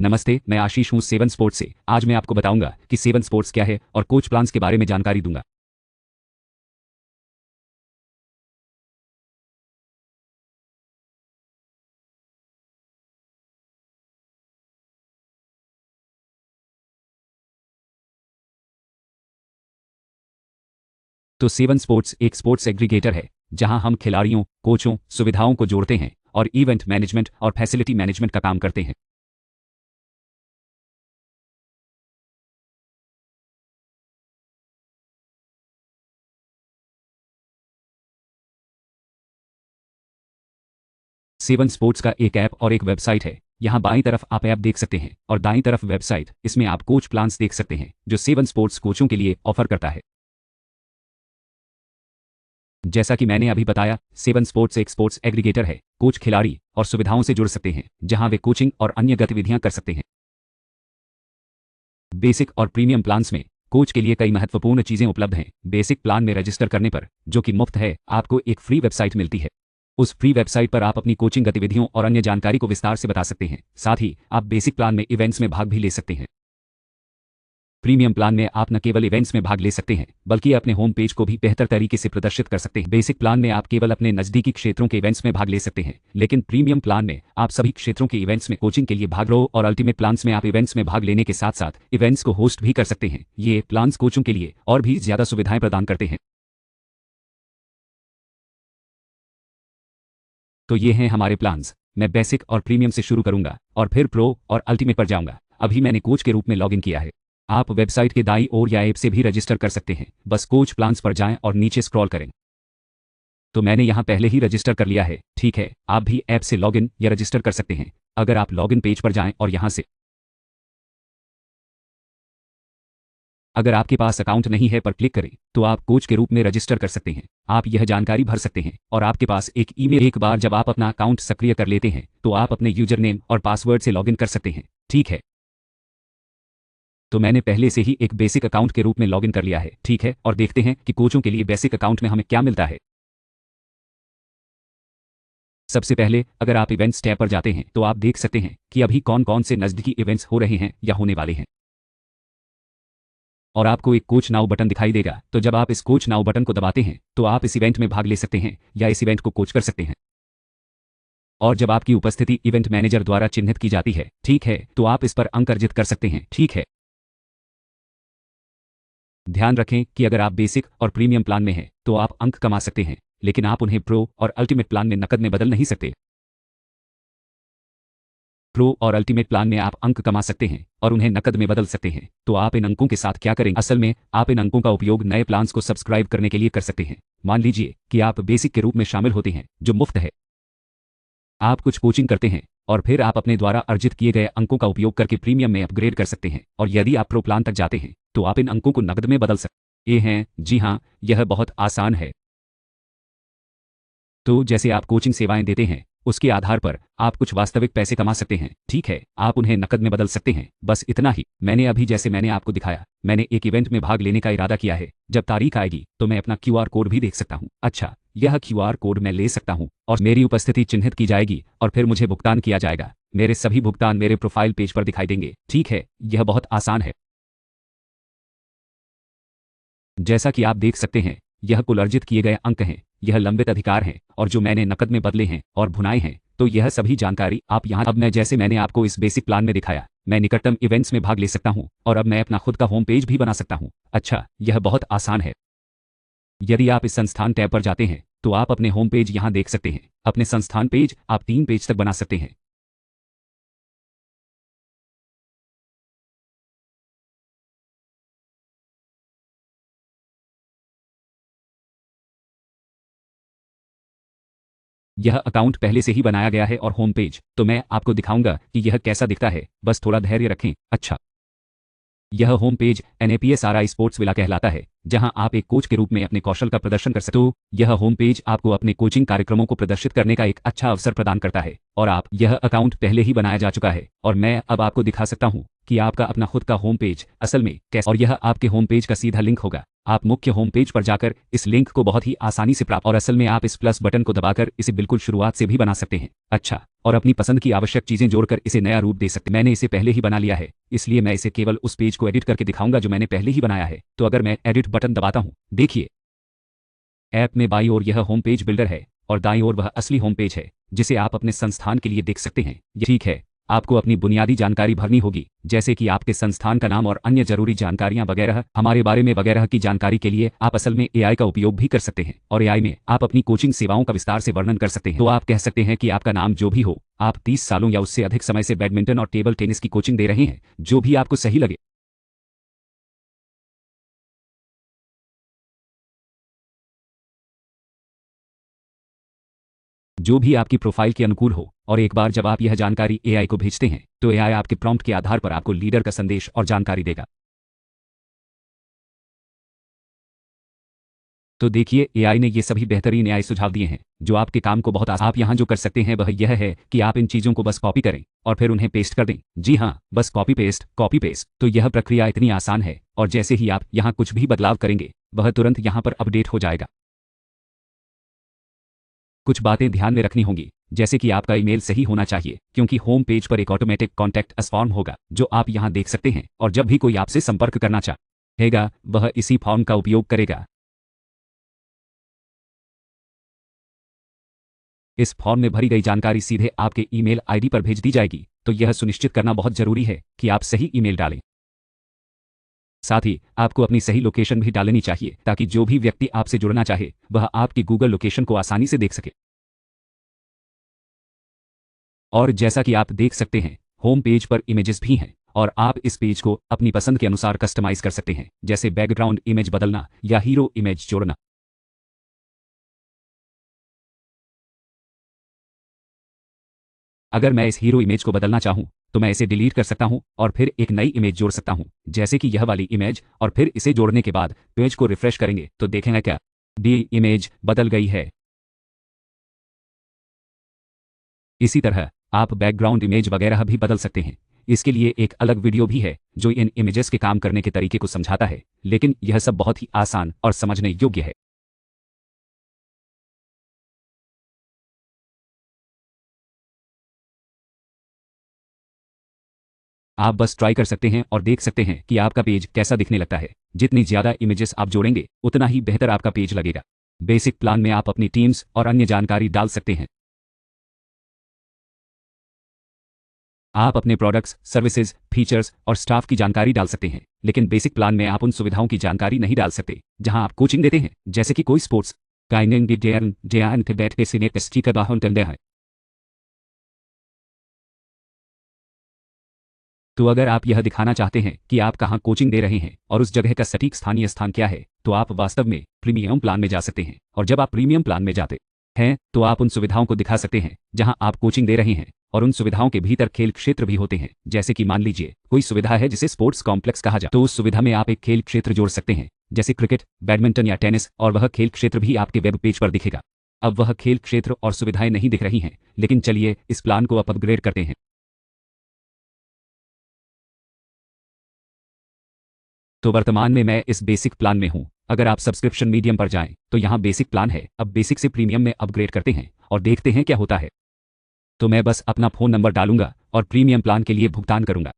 नमस्ते, मैं आशीष हूँ सेवन स्पोर्ट्स से। आज मैं आपको बताऊंगा कि सेवन स्पोर्ट्स क्या है और कोच प्लान्स के बारे में जानकारी दूंगा। तो सेवन स्पोर्ट्स एक स्पोर्ट्स एग्रीगेटर है जहां हम खिलाड़ियों, कोचों, सुविधाओं को जोड़ते हैं और इवेंट मैनेजमेंट और फैसिलिटी मैनेजमेंट का काम करते हैं। सेवन स्पोर्ट्स का एक ऐप और एक वेबसाइट है। यहाँ बाईं तरफ आप ऐप देख सकते हैं और दाईं तरफ वेबसाइट। इसमें आप कोच प्लान्स देख सकते हैं जो सेवन स्पोर्ट्स कोचों के लिए ऑफर करता है। जैसा कि मैंने अभी बताया, सेवन स्पोर्ट्स एक स्पोर्ट्स एग्रीगेटर है। कोच खिलाड़ी और सुविधाओं से जुड़ सकते हैं जहां वे कोचिंग और अन्य गतिविधियां कर सकते हैं। बेसिक और प्रीमियम प्लान्स में कोच के लिए कई महत्वपूर्ण चीजें उपलब्ध हैं। बेसिक प्लान में रजिस्टर करने पर, जो कि मुफ्त है, आपको एक फ्री वेबसाइट मिलती है। उस फ्री वेबसाइट पर आप अपनी कोचिंग गतिविधियों और अन्य जानकारी को विस्तार से बता सकते हैं। साथ ही आप बेसिक प्लान में इवेंट्स में भाग भी ले सकते हैं। प्रीमियम प्लान में आप न केवल इवेंट्स में भाग ले सकते हैं बल्कि अपने होम पेज को भी बेहतर तरीके से प्रदर्शित कर सकते हैं। बेसिक प्लान में आप केवल अपने नज़दीकी क्षेत्रों के इवेंट्स में भाग ले सकते हैं, लेकिन प्रीमियम प्लान में आप सभी क्षेत्रों के इवेंट्स में कोचिंग के लिए भाग लो। और अल्टीमेट प्लान्स में आप इवेंट्स में भाग लेने के साथ साथ इवेंट्स को होस्ट भी कर सकते हैं। ये प्लान्स कोचों के लिए और भी ज़्यादा सुविधाएं प्रदान करते हैं। तो ये हैं हमारे प्लान्स। मैं बेसिक और प्रीमियम से शुरू करूंगा और फिर प्रो और अल्टीमेट पर जाऊंगा। अभी मैंने कोच के रूप में लॉगिन किया है। आप वेबसाइट के दाईं ओर या ऐप से भी रजिस्टर कर सकते हैं। बस कोच प्लान्स पर जाएं और नीचे स्क्रॉल करें। तो मैंने यहाँ पहले ही रजिस्टर कर लिया है। ठीक है, आप भी ऐप से लॉगिन या रजिस्टर कर सकते हैं। अगर आप लॉगिन पेज पर जाएं और यहाँ से अगर आपके पास अकाउंट नहीं है पर क्लिक करें तो आप कोच के रूप में रजिस्टर कर सकते हैं। आप यह जानकारी भर सकते हैं और आपके पास एक ईमेल। एक बार जब आप अपना अकाउंट सक्रिय कर लेते हैं तो आप अपने यूजर नेम और पासवर्ड से लॉगिन कर सकते हैं। ठीक है, तो मैंने पहले से ही एक बेसिक अकाउंट के रूप में लॉगिन कर लिया है। ठीक है, और देखते हैं कि कोचों के लिए बेसिक अकाउंट में हमें क्या मिलता है। सबसे पहले अगर आप इवेंट्स टैब पर जाते हैं तो आप देख सकते हैं कि अभी कौन कौन से नज़दीकी इवेंट्स हो रहे हैं या होने वाले हैं। और आपको एक कोच नाउ बटन दिखाई देगा। तो जब आप इस कोच नाउ बटन को दबाते हैं तो आप इस इवेंट में भाग ले सकते हैं या इस इवेंट को कोच कर सकते हैं। और जब आपकी उपस्थिति इवेंट मैनेजर द्वारा चिन्हित की जाती है, ठीक है, तो आप इस पर अंक अर्जित कर सकते हैं। ठीक है, ध्यान रखें कि अगर आप बेसिक और प्रीमियम प्लान में हैं तो आप अंक कमा सकते हैं, लेकिन आप उन्हें प्रो और अल्टीमेट प्लान में नकद में बदल नहीं सकते। प्रो और अल्टीमेट प्लान में आप अंक कमा सकते हैं और उन्हें नकद में बदल सकते हैं। तो आप इन अंकों के साथ क्या करेंगे? असल में आप इन अंकों का उपयोग नए प्लान्स को सब्सक्राइब करने के लिए कर सकते हैं। मान लीजिए कि आप बेसिक के रूप में शामिल होते हैं जो मुफ्त है। आप कुछ कोचिंग करते हैं और फिर आप अपने द्वारा अर्जित किए गए अंकों का उपयोग करके प्रीमियम में अपग्रेड कर सकते हैं। और यदि आप प्रो प्लान तक जाते हैं तो आप इन अंकों को नकद में बदल सकते हैं। जी हाँ, यह बहुत आसान है। तो जैसे आप कोचिंग सेवाएं देते हैं उसके आधार पर आप कुछ वास्तविक पैसे कमा सकते हैं। ठीक है, आप उन्हें नकद में बदल सकते हैं। बस इतना ही। मैंने अभी जैसे मैंने आपको दिखाया, मैंने एक इवेंट में भाग लेने का इरादा किया है। जब तारीख आएगी तो मैं अपना क्यूआर कोड भी देख सकता हूँ। अच्छा, यह क्यूआर कोड मैं ले सकता हूँ और मेरी उपस्थिति चिन्हित की जाएगी और फिर मुझे भुगतान किया जाएगा। मेरे सभी भुगतान मेरे प्रोफाइल पेज पर दिखाई देंगे। ठीक है, यह बहुत आसान है। जैसा कि आप देख सकते हैं, यह कुल अर्जित किए गए अंक हैं, यह लंबित अधिकार हैं और जो मैंने नकद में बदले हैं और भुनाए हैं। तो यह सभी जानकारी आप यहाँ। अब मैं जैसे मैंने आपको इस बेसिक प्लान में दिखाया, मैं निकटतम इवेंट्स में भाग ले सकता हूँ और अब मैं अपना खुद का होम पेज भी बना सकता हूँ। अच्छा, यह बहुत आसान है। यदि आप इस संस्थान टैब पर जाते हैं तो आप अपने होम पेज यहाँ देख सकते हैं। अपने संस्थान पेज आप 3 पेज तक बना सकते हैं। यह अकाउंट पहले से ही बनाया गया है और होम पेज तो मैं आपको दिखाऊंगा कि यह कैसा दिखता है। बस थोड़ा धैर्य रखें। अच्छा, यह home page NAPSRI sports villa कहलाता है, जहां आप एक कोच के रूप में अपने कौशल का प्रदर्शन कर सकते हो। यह होम पेज आपको अपने कोचिंग कार्यक्रमों को प्रदर्शित करने का एक अच्छा अवसर प्रदान करता है और आप यह अकाउंट पहले ही बनाया जा चुका है और मैं अब आपको दिखा सकता हूं कि आपका अपना खुद का होम पेज असल में कैसे। और यह आपके होम पेज का सीधा लिंक होगा। आप मुख्य होम पेज पर जाकर इस लिंक को बहुत ही आसानी से प्राप्त और असल में आप इस प्लस बटन को दबाकर इसे बिल्कुल शुरुआत से भी बना सकते हैं। अच्छा, और अपनी पसंद की आवश्यक चीज़ें जोड़कर इसे नया रूप दे सकते हैं। मैंने इसे पहले ही बना लिया है, इसलिए मैं इसे केवल उस पेज को एडिट करके दिखाऊंगा जो मैंने पहले ही बनाया है। तो अगर मैं एडिट बटन दबाता हूँ, देखिए ऐप में बाईं ओर यह होम पेज बिल्डर है और दाईं ओर वह असली होम पेज है जिसे आप अपने संस्थान के लिए देख सकते हैं। ये ठीक है, आपको अपनी बुनियादी जानकारी भरनी होगी, जैसे कि आपके संस्थान का नाम और अन्य जरूरी जानकारियां वगैरह, हमारे बारे में वगैरह की जानकारी के लिए आप असल में एआई का उपयोग भी कर सकते हैं और एआई में आप अपनी कोचिंग सेवाओं का विस्तार से वर्णन कर सकते हैं। तो आप कह सकते हैं कि आपका नाम जो भी हो, आप 30 सालों या उससे अधिक समय से बैडमिंटन और टेबल टेनिस की कोचिंग दे रहे हैं, जो भी आपको सही लगे। जो भी आपकी प्रोफाइल के अनुकूल हो, और एक बार जब आप यह जानकारी एआई को भेजते हैं तो एआई आपके प्रॉम्प्ट के आधार पर आपको लीडर का संदेश और जानकारी देगा। तो देखिए, एआई ने ये सभी बेहतरीन एआई सुझाव दिए हैं जो आपके काम को बहुत आप यहाँ जो कर सकते हैं वह यह है कि आप इन चीज़ों को बस कॉपी करें और फिर उन्हें पेस्ट कर दें। जी हाँ, बस कॉपी पेस्ट। तो यह प्रक्रिया इतनी आसान है और जैसे ही आप यहाँ कुछ भी बदलाव करेंगे वह तुरंत यहाँ पर अपडेट हो जाएगा। कुछ बातें ध्यान में रखनी होंगी, जैसे कि आपका ईमेल सही होना चाहिए, क्योंकि होम पेज पर एक ऑटोमेटिक कॉन्टैक्ट अस फॉर्म होगा जो आप यहाँ देख सकते हैं, और जब भी कोई आपसे संपर्क करना चाहेगा वह इसी फॉर्म का उपयोग करेगा। इस फॉर्म में भरी गई जानकारी सीधे आपके ईमेल आईडी पर भेज दी जाएगी, तो यह सुनिश्चित करना बहुत जरूरी है कि आप सही ईमेल डालें। साथ ही आपको अपनी सही लोकेशन भी डालनी चाहिए ताकि जो भी व्यक्ति आपसे जुड़ना चाहे वह आपकी गूगल लोकेशन को आसानी से देख सके। और जैसा कि आप देख सकते हैं, होम पेज पर इमेजेस भी हैं और आप इस पेज को अपनी पसंद के अनुसार कस्टमाइज कर सकते हैं, जैसे बैकग्राउंड इमेज बदलना या हीरो इमेज जोड़ना। अगर मैं इस हीरो इमेज को बदलना चाहूं तो मैं इसे डिलीट कर सकता हूं और फिर एक नई इमेज जोड़ सकता हूं, जैसे कि यह वाली इमेज, और फिर इसे जोड़ने के बाद पेज को रिफ्रेश करेंगे तो देखेंगे क्या डी इमेज बदल गई है। इसी तरह आप बैकग्राउंड इमेज वगैरह भी बदल सकते हैं। इसके लिए एक अलग वीडियो भी है जो इन इमेजेस के काम करने के तरीके को समझाता है, लेकिन यह सब बहुत ही आसान और समझने योग्य है। आप बस ट्राई कर सकते हैं और देख सकते हैं कि आपका पेज कैसा दिखने लगता है। जितनी ज़्यादा इमेजेस आप जोड़ेंगे उतना ही बेहतर आपका पेज लगेगा। बेसिक प्लान में आप अपनी टीम्स और अन्य जानकारी डाल सकते हैं। आप अपने प्रोडक्ट्स, सर्विसेज, फीचर्स और स्टाफ की जानकारी डाल सकते हैं, लेकिन बेसिक प्लान में आप उन सुविधाओं की जानकारी नहीं डाल सकते जहां आप कोचिंग देते हैं, जैसे कि कोई स्पोर्ट्स है। तो अगर आप यह दिखाना चाहते हैं कि आप कहां कोचिंग दे रहे हैं और उस जगह का सटीक स्थानीय स्थान क्या है, तो आप वास्तव में प्रीमियम प्लान में जा सकते हैं, और जब आप प्रीमियम प्लान में जाते हैं तो आप उन सुविधाओं को दिखा सकते हैं जहां आप कोचिंग दे रहे हैं, और उन सुविधाओं के भीतर खेल क्षेत्र भी होते हैं। जैसे कि मान लीजिए कोई सुविधा है जिसे स्पोर्ट्स कॉम्प्लेक्स कहा जाए, तो उस सुविधा में आप एक खेल क्षेत्र जोड़ सकते हैं, जैसे क्रिकेट, बैडमिंटन या टेनिस, और वह खेल क्षेत्र भी आपके वेब पेज पर दिखेगा। अब वह खेल क्षेत्र और सुविधाएं नहीं दिख रही हैं, लेकिन चलिए इस प्लान को अपग्रेड करते हैं। तो वर्तमान में मैं इस बेसिक प्लान में हूँ। अगर आप सब्सक्रिप्शन मीडियम पर जाएं तो यहाँ बेसिक प्लान है। अब बेसिक से प्रीमियम में अपग्रेड करते हैं और देखते हैं क्या होता है। तो मैं बस अपना फ़ोन नंबर डालूंगा और प्रीमियम प्लान के लिए भुगतान करूंगा।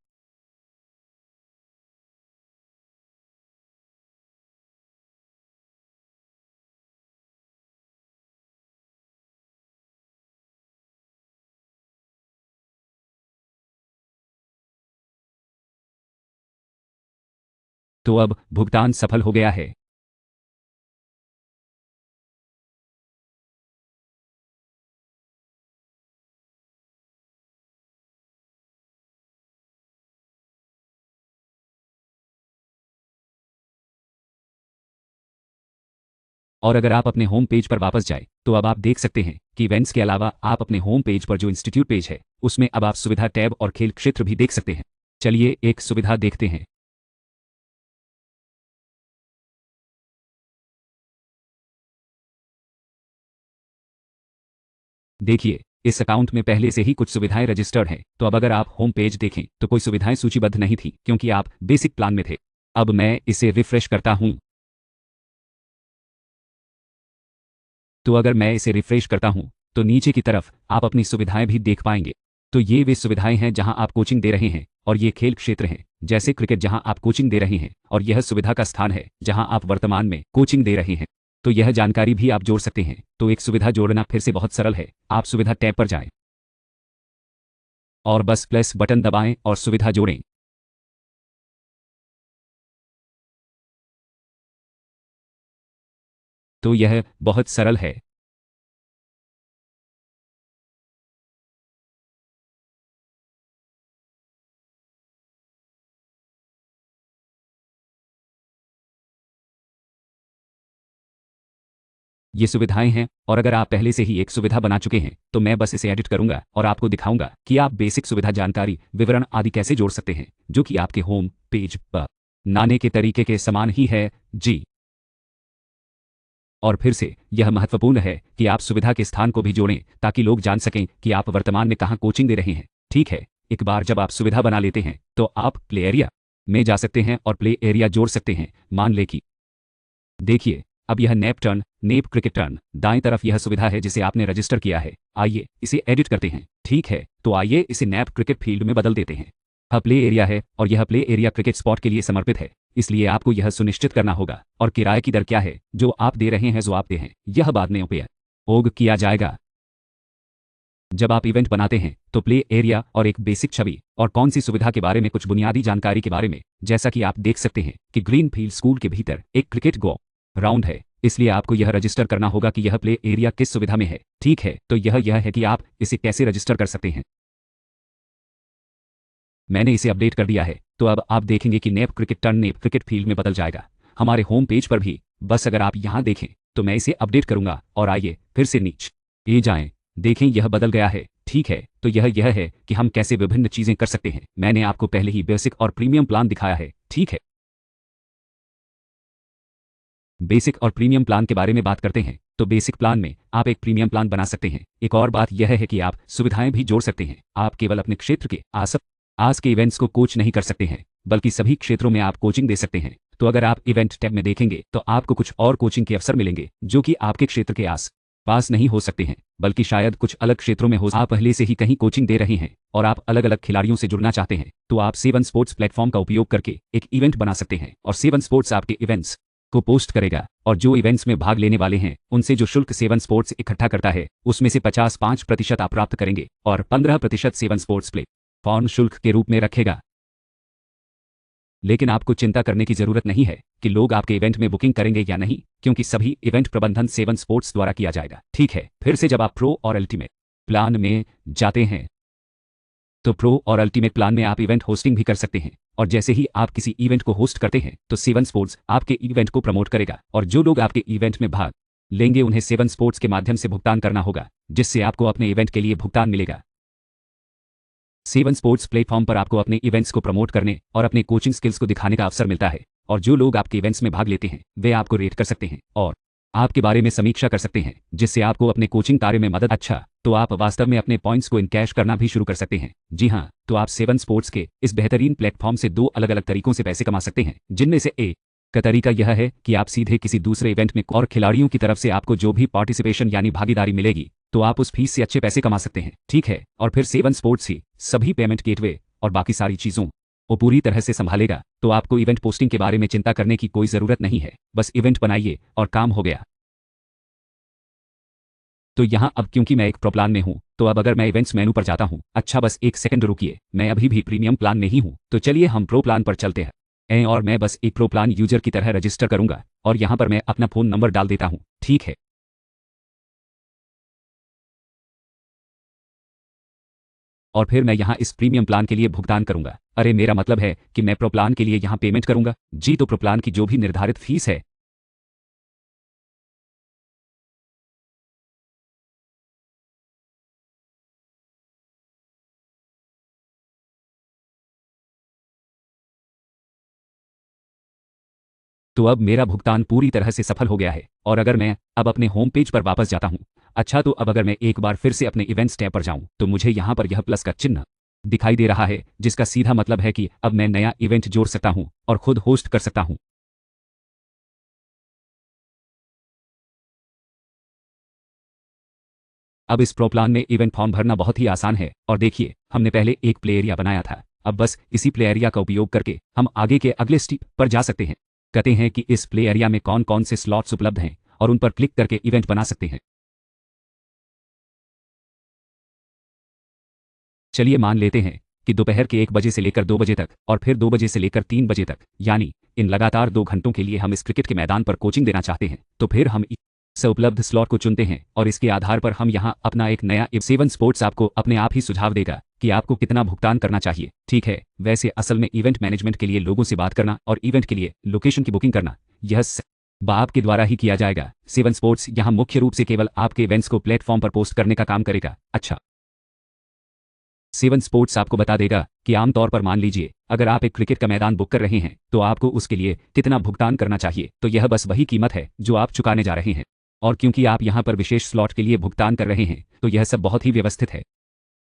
तो अब भुगतान सफल हो गया है। और अगर आप अपने होम पेज पर वापस जाए तो अब आप देख सकते हैं कि इवेंट्स के अलावा आप अपने होम पेज पर जो इंस्टीट्यूट पेज है उसमें अब आप सुविधा टैब और खेल क्षेत्र भी देख सकते हैं। चलिए एक सुविधा देखते हैं। देखिए, इस अकाउंट में पहले से ही कुछ सुविधाएं रजिस्टर्ड हैं, तो अब अगर आप होम पेज देखें तो कोई सुविधाएं सूचीबद्ध नहीं थी क्योंकि आप बेसिक प्लान में थे। अब मैं इसे रिफ्रेश करता हूं। तो अगर मैं इसे रिफ्रेश करता हूं तो नीचे की तरफ आप अपनी सुविधाएं भी देख पाएंगे। तो ये वे सुविधाएं हैं जहां आप कोचिंग दे रहे हैं, और ये खेल क्षेत्र हैं जैसे क्रिकेट जहां आप कोचिंग दे रहे हैं, और यह सुविधा का स्थान है जहां आप वर्तमान में कोचिंग दे रहे हैं। तो यह जानकारी भी आप जोड़ सकते हैं। तो एक सुविधा जोड़ना फिर से बहुत सरल है। आप सुविधा टैब पर जाएं और बस प्लस बटन दबाएं और सुविधा जोड़ें। तो यह बहुत सरल है। ये सुविधाएं हैं, और अगर आप पहले से ही एक सुविधा बना चुके हैं तो मैं बस इसे एडिट करूंगा और आपको दिखाऊंगा कि आप बेसिक सुविधा जानकारी, विवरण आदि कैसे जोड़ सकते हैं, जो कि आपके होम पेज पर नाने के तरीके के समान ही है। जी, और फिर से यह महत्वपूर्ण है कि आप सुविधा के स्थान को भी जोड़ें ताकि लोग जान सकें कि आप वर्तमान में कहाँ कोचिंग दे रहे हैं। ठीक है, एक बार जब आप सुविधा बना लेते हैं तो आप प्ले एरिया में जा सकते हैं और प्ले एरिया जोड़ सकते हैं। मान लें कि देखिए, अब यह नैप टर्न, नेप क्रिकेट टर्न, दाएं तरफ यह सुविधा है जिसे आपने रजिस्टर किया है। आइए इसे एडिट करते हैं। ठीक है, तो आइए इसे नैप क्रिकेट फील्ड में बदल देते हैं। यह प्ले एरिया है और यह प्ले एरिया क्रिकेट स्पॉट के लिए समर्पित है, इसलिए आपको यह सुनिश्चित करना होगा। और किराए की दर क्या है जो आप दे रहे हैं, जो आप दे हैं, यह बाद में उपयोग किया जाएगा। जब आप इवेंट बनाते हैं तो प्ले एरिया और एक बेसिक छवि और कौन सी सुविधा के बारे में कुछ बुनियादी जानकारी के बारे में, जैसा कि आप देख सकते हैं कि ग्रीन फील्ड स्कूल के भीतर एक क्रिकेट गो राउंड है, इसलिए आपको यह रजिस्टर करना होगा कि यह प्ले एरिया किस सुविधा में है। ठीक है, तो यह है कि आप इसे कैसे रजिस्टर कर सकते हैं। मैंने इसे अपडेट कर दिया है, तो अब आप देखेंगे कि नेप क्रिकेट टर्न नेप क्रिकेट फील्ड में बदल जाएगा। हमारे होम पेज पर भी बस अगर आप यहाँ देखें तो मैं इसे अपडेट करूंगा और आइए फिर से नीचे जाएं, देखें यह बदल गया है। ठीक है, तो यह है कि हम कैसे विभिन्न चीजें कर सकते हैं। मैंने आपको पहले ही बेसिक और प्रीमियम प्लान दिखाया है। ठीक है, बेसिक और प्रीमियम प्लान के बारे में बात करते हैं। तो बेसिक प्लान में आप एक प्रीमियम प्लान बना सकते हैं। एक और बात यह है कि आप सुविधाएं भी जोड़ सकते हैं। आप केवल अपने क्षेत्र के आस के इवेंट्स को कोच नहीं कर सकते हैं, बल्कि सभी क्षेत्रों में आप कोचिंग दे सकते हैं। तो अगर आप इवेंट टैब में देखेंगे तो आपको कुछ और कोचिंग के अवसर मिलेंगे जो कि आपके क्षेत्र के आस पास नहीं हो सकते हैं, बल्कि शायद कुछ अलग क्षेत्रों में हो। आप पहले से ही कहीं कोचिंग दे रहे हैं और आप अलग अलग खिलाड़ियों से जुड़ना चाहते हैं, तो आप सेवन स्पोर्ट्स प्लेटफॉर्म का उपयोग करके एक इवेंट बना सकते हैं और सेवन स्पोर्ट्स आपके इवेंट्स को पोस्ट करेगा, और जो इवेंट्स में भाग लेने वाले हैं उनसे जो शुल्क सेवन स्पोर्ट्स इकट्ठा करता है उसमें से 55% आप प्राप्त करेंगे और 15% सेवन स्पोर्ट्स प्लेटफॉर्म शुल्क के रूप में रखेगा। लेकिन आपको चिंता करने की जरूरत नहीं है कि लोग आपके इवेंट में बुकिंग करेंगे या नहीं, क्योंकि सभी इवेंट प्रबंधन सेवन स्पोर्ट्स द्वारा किया जाएगा। ठीक है, फिर से जब आप प्रो और अल्टीमेट प्लान में जाते हैं तो प्रो और अल्टीमेट प्लान में आप इवेंट होस्टिंग भी कर सकते हैं, और जैसे ही आप किसी इवेंट को होस्ट करते हैं तो सेवन स्पोर्ट्स आपके इवेंट को प्रमोट करेगा, और जो लोग आपके इवेंट में भाग लेंगे उन्हें सेवन स्पोर्ट्स के माध्यम से भुगतान करना होगा, जिससे आपको अपने इवेंट के लिए भुगतान मिलेगा। सेवन स्पोर्ट्स प्लेटफॉर्म पर आपको अपने इवेंट्स को प्रमोट करने और अपने कोचिंग स्किल्स को दिखाने का अवसर मिलता है, और जो लोग आपके इवेंट्स में भाग लेते हैं वे आपको रेट कर सकते हैं और आपके बारे में समीक्षा कर सकते हैं, जिससे आपको अपने कोचिंग कार्य में मदद। अच्छा, तो आप वास्तव में अपने पॉइंट्स को इनकैश करना भी शुरू कर सकते हैं। जी हाँ, तो आप सेवन स्पोर्ट्स के इस बेहतरीन प्लेटफॉर्म से दो अलग अलग तरीकों से पैसे कमा सकते हैं, जिनमें से एक का तरीका यह है कि आप सीधे किसी दूसरे इवेंट में और खिलाड़ियों की तरफ से आपको जो भी पार्टिसिपेशन यानी भागीदारी मिलेगी तो आप उस फीस से अच्छे पैसे कमा सकते हैं। ठीक है, और फिर सेवन स्पोर्ट्स ही सभी पेमेंट गेटवे और बाकी सारी चीज़ों को पूरी तरह से संभालेगा, तो आपको इवेंट पोस्टिंग के बारे में चिंता करने की कोई ज़रूरत नहीं है। बस इवेंट बनाइए और काम हो गया। तो यहाँ अब क्योंकि मैं एक प्रो प्लान में हूँ, तो अब अगर मैं इवेंट्स मेनू पर जाता हूँ, अच्छा बस एक सेकंड रुकिए, मैं अभी भी प्रीमियम प्लान में ही हूँ, तो चलिए हम प्रो प्लान पर चलते हैं और मैं बस एक प्रो प्लान यूजर की तरह रजिस्टर करूंगा और यहाँ पर मैं अपना फ़ोन नंबर डाल देता हूँ। ठीक है, और फिर मैं यहाँ इस प्रीमियम प्लान के लिए भुगतान करूंगा। अरे मेरा मतलब है कि मैं प्रो प्लान के लिए यहाँ पेमेंट करूंगा। जी, तो प्रो प्लान की जो भी निर्धारित फीस है तो अब मेरा भुगतान पूरी तरह से सफल हो गया है। और अगर मैं अब अपने होम पेज पर वापस जाता हूँ, अच्छा तो अब अगर मैं एक बार फिर से अपने इवेंट्स टैब पर जाऊँ तो मुझे यहाँ पर यह प्लस का चिन्ह दिखाई दे रहा है, जिसका सीधा मतलब है कि अब मैं नया इवेंट जोड़ सकता हूँ और खुद होस्ट कर सकता हूँ। अब इस प्रो प्लान में इवेंट फॉर्म भरना बहुत ही आसान है और देखिए हमने पहले एक प्ले एरिया बनाया था, अब बस इसी प्ले एरिया का उपयोग करके हम आगे के अगले स्टेप पर जा सकते हैं। कहते हैं कि इस प्ले एरिया में कौन कौन से स्लॉट्स उपलब्ध हैं और उन पर क्लिक करके इवेंट बना सकते हैं। चलिए मान लेते हैं कि दोपहर के 1 बजे से लेकर 2 बजे तक और फिर 2 बजे से लेकर 3 बजे तक, यानी इन लगातार 2 घंटों के लिए हम इस क्रिकेट के मैदान पर कोचिंग देना चाहते हैं। तो फिर हम से उपलब्ध स्लॉट को चुनते हैं और इसके आधार पर हम यहाँ अपना एक नया सेवन स्पोर्ट्स आपको अपने आप ही सुझाव देगा कि आपको कितना भुगतान करना चाहिए। ठीक है, वैसे असल में इवेंट मैनेजमेंट के लिए लोगों से बात करना और इवेंट के लिए लोकेशन की बुकिंग करना यह आपके द्वारा ही किया जाएगा। सेवन स्पोर्ट्स यहाँ मुख्य रूप से केवल आपके इवेंट्स को प्लेटफॉर्म पर पोस्ट करने का काम करेगा। अच्छा, सेवन स्पोर्ट्स आपको बता देगा कि आमतौर पर मान लीजिए अगर आप एक क्रिकेट का मैदान बुक कर रहे हैं तो आपको उसके लिए कितना भुगतान करना चाहिए। तो यह बस वही कीमत है जो आप चुकाने जा रहे हैं, और क्योंकि आप यहाँ पर विशेष स्लॉट के लिए भुगतान कर रहे हैं तो यह सब बहुत ही व्यवस्थित है।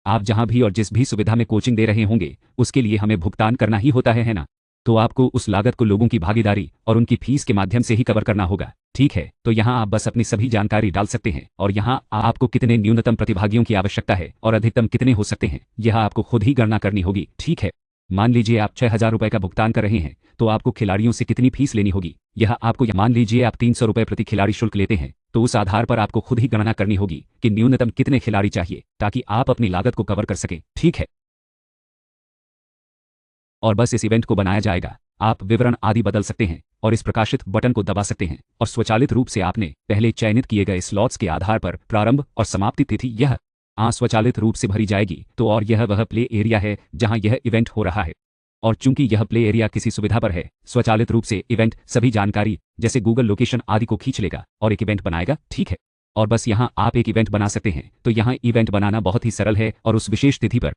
आप जहाँ भी और जिस भी सुविधा में कोचिंग दे रहे होंगे उसके लिए हमें भुगतान करना ही होता है ना? तो आपको उस लागत को लोगों की भागीदारी और उनकी फीस के माध्यम से ही कवर करना होगा। ठीक है, तो यहाँ आप बस अपनी सभी जानकारी डाल सकते हैं और यहाँ आपको कितने न्यूनतम प्रतिभागियों की आवश्यकता है और अधिकतम कितने हो सकते हैं यह आपको खुद ही गणना करनी होगी। ठीक है, मान लीजिए आप 6,000 रुपये का भुगतान कर रहे हैं तो आपको खिलाड़ियों से कितनी फीस लेनी होगी यह आपको, मान लीजिए आप 300 रुपये प्रति खिलाड़ी शुल्क लेते हैं तो उस आधार पर आपको खुद ही गणना करनी होगी कि न्यूनतम कितने खिलाड़ी चाहिए ताकि आप अपनी लागत को कवर कर सकें। ठीक है, और बस इस इवेंट को बनाया जाएगा। आप विवरण आदि बदल सकते हैं और इस प्रकाशित बटन को दबा सकते हैं और स्वचालित रूप से आपने पहले चयनित किए गए स्लॉट्स के आधार पर प्रारंभ और समाप्ति तिथि यह स्वचालित रूप से भरी जाएगी। तो और यह वह प्ले एरिया है जहां यह इवेंट हो रहा है, और चूंकि यह प्ले एरिया किसी सुविधा पर है स्वचालित रूप से इवेंट सभी जानकारी जैसे गूगल लोकेशन आदि को खींच लेगा और एक इवेंट बनाएगा। ठीक है, और बस यहाँ आप एक इवेंट बना सकते हैं। तो यहाँ इवेंट बनाना बहुत ही सरल है और उस विशेष तिथि पर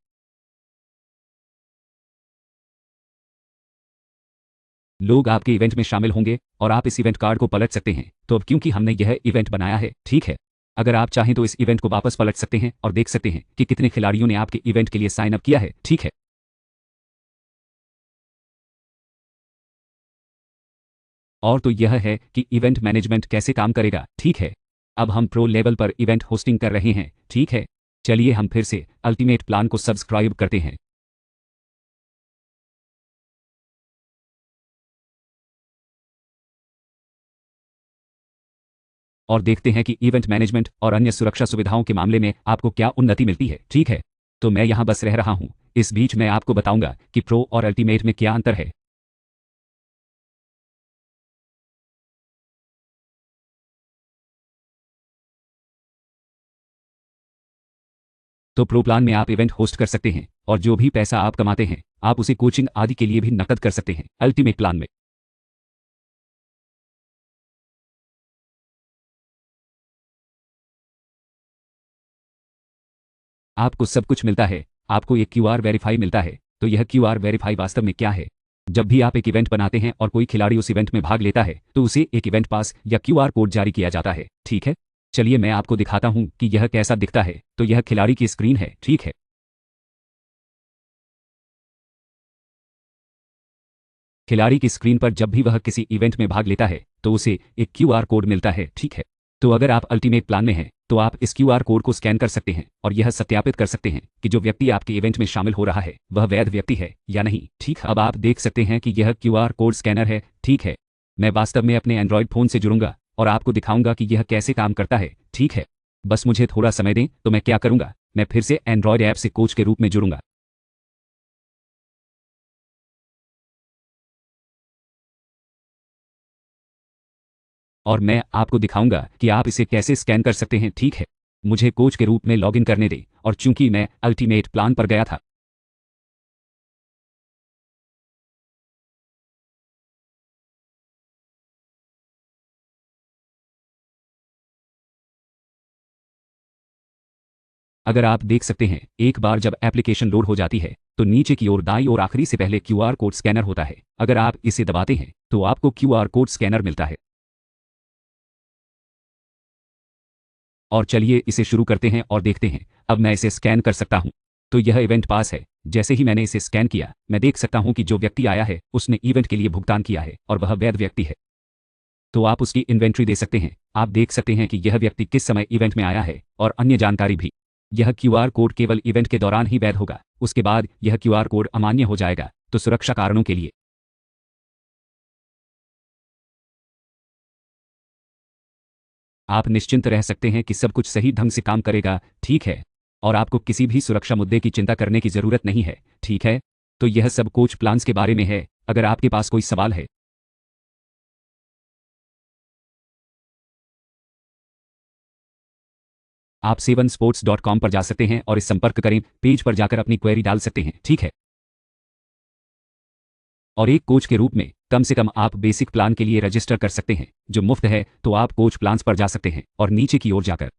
लोग आपके इवेंट में शामिल होंगे और आप इस इवेंट कार्ड को पलट सकते हैं। तो अब क्योंकि हमने यह इवेंट बनाया है, ठीक है, अगर आप चाहें तो इस इवेंट को वापस पलट सकते हैं और देख सकते हैं कि कितने खिलाड़ियों ने आपके इवेंट के लिए साइन अप किया है। ठीक है, और तो यह है कि इवेंट मैनेजमेंट कैसे काम करेगा। ठीक है, अब हम प्रो लेवल पर इवेंट होस्टिंग कर रहे हैं। ठीक है, चलिए हम फिर से अल्टीमेट प्लान को सब्सक्राइब करते हैं। और देखते हैं कि इवेंट मैनेजमेंट और अन्य सुरक्षा सुविधाओं के मामले में आपको क्या उन्नति मिलती है। ठीक है, तो मैं यहाँ बस रह रहा हूँ, इस बीच मैं आपको बताऊंगा कि प्रो और अल्टीमेट में क्या अंतर है। तो प्रो प्लान में आप इवेंट होस्ट कर सकते हैं और जो भी पैसा आप कमाते हैं आप उसे कोचिंग आदि के लिए भी नकद कर सकते हैं। अल्टीमेट प्लान में आपको सब कुछ मिलता है, आपको एक क्यूआर वेरीफाई मिलता है। तो यह क्यूआर वेरीफाई वास्तव में क्या है? जब भी आप एक इवेंट बनाते हैं और कोई खिलाड़ी उस इवेंट में भाग लेता है तो उसे एक इवेंट पास या क्यूआर कोड जारी किया जाता है। ठीक है, चलिए मैं आपको दिखाता हूं कि यह कैसा दिखता है। तो यह खिलाड़ी की स्क्रीन है। ठीक है, खिलाड़ी की स्क्रीन पर जब भी वह किसी इवेंट में भाग लेता है तो उसे एक क्यूआर कोड मिलता है। ठीक है, तो अगर आप अल्टीमेट प्लान में हैं तो आप इस क्यूआर कोड को स्कैन कर सकते हैं और यह सत्यापित कर सकते हैं कि जो व्यक्ति आपके इवेंट में शामिल हो रहा है वह वैध व्यक्ति है या नहीं। ठीक है, अब आप देख सकते हैं कि यह क्यूआर कोड स्कैनर है। ठीक है, मैं वास्तव में अपने एंड्रॉयड फ़ोन से जुड़ूंगा और आपको दिखाऊंगा कि यह कैसे काम करता है। ठीक है, बस मुझे थोड़ा समय दें तो मैं क्या करूंगा, मैं फिर से एंड्रॉयड ऐप से कोच के रूप में जुड़ूंगा। और मैं आपको दिखाऊंगा कि आप इसे कैसे स्कैन कर सकते हैं। ठीक है, मुझे कोच के रूप में लॉगिन करने दें और चूंकि मैं अल्टीमेट प्लान पर गया था अगर आप देख सकते हैं एक बार जब एप्लीकेशन लोड हो जाती है तो नीचे की ओर दाईं ओर आखिरी से पहले क्यूआर कोड स्कैनर होता है। अगर आप इसे दबाते हैं तो आपको क्यूआर कोड स्कैनर मिलता है। और चलिए इसे शुरू करते हैं और देखते हैं। अब मैं इसे स्कैन कर सकता हूं। तो यह इवेंट पास है। जैसे ही मैंने इसे स्कैन किया मैं देख सकता हूं कि जो व्यक्ति आया है उसने इवेंट के लिए भुगतान किया है और वह वैध व्यक्ति है। तो आप उसकी इन्वेंट्री दे सकते हैं आप देख सकते हैं कि यह व्यक्ति किस समय इवेंट में आया है और अन्य जानकारी भी। यह क्यूआर कोड केवल इवेंट के दौरान ही वैध होगा, उसके बाद यह क्यूआर कोड अमान्य हो जाएगा। तो सुरक्षा कारणों के लिए आप निश्चिंत रह सकते हैं कि सब कुछ सही ढंग से काम करेगा, ठीक है? और आपको किसी भी सुरक्षा मुद्दे की चिंता करने की ज़रूरत नहीं है, ठीक है? तो यह सब कोच प्लान्स के बारे में है। अगर आपके पास कोई सवाल है, आप sevensports.com पर जा सकते हैं और इस संपर्क करें पेज पर जाकर अपनी क्वेरी डाल सकते हैं, ठीक है? और एक कोच के रूप में कम से कम आप बेसिक प्लान के लिए रजिस्टर कर सकते हैं, जो मुफ्त है। तो आप कोच प्लान्स पर जा सकते हैं और नीचे की ओर जाकर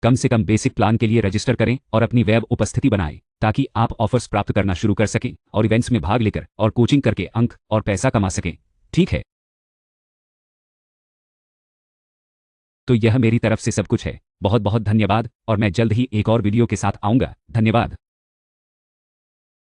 कम से कम बेसिक प्लान के लिए रजिस्टर करें और अपनी वेब उपस्थिति बनाएं, ताकि आप ऑफर्स प्राप्त करना शुरू कर सकें और इवेंट्स में भाग लेकर और कोचिंग करके अंक और पैसा कमा सकें, ठीक है? तो यह मेरी तरफ से सब कुछ है। बहुत बहुत धन्यवाद और मैं जल्द ही एक और वीडियो के साथ आऊँगा। धन्यवाद।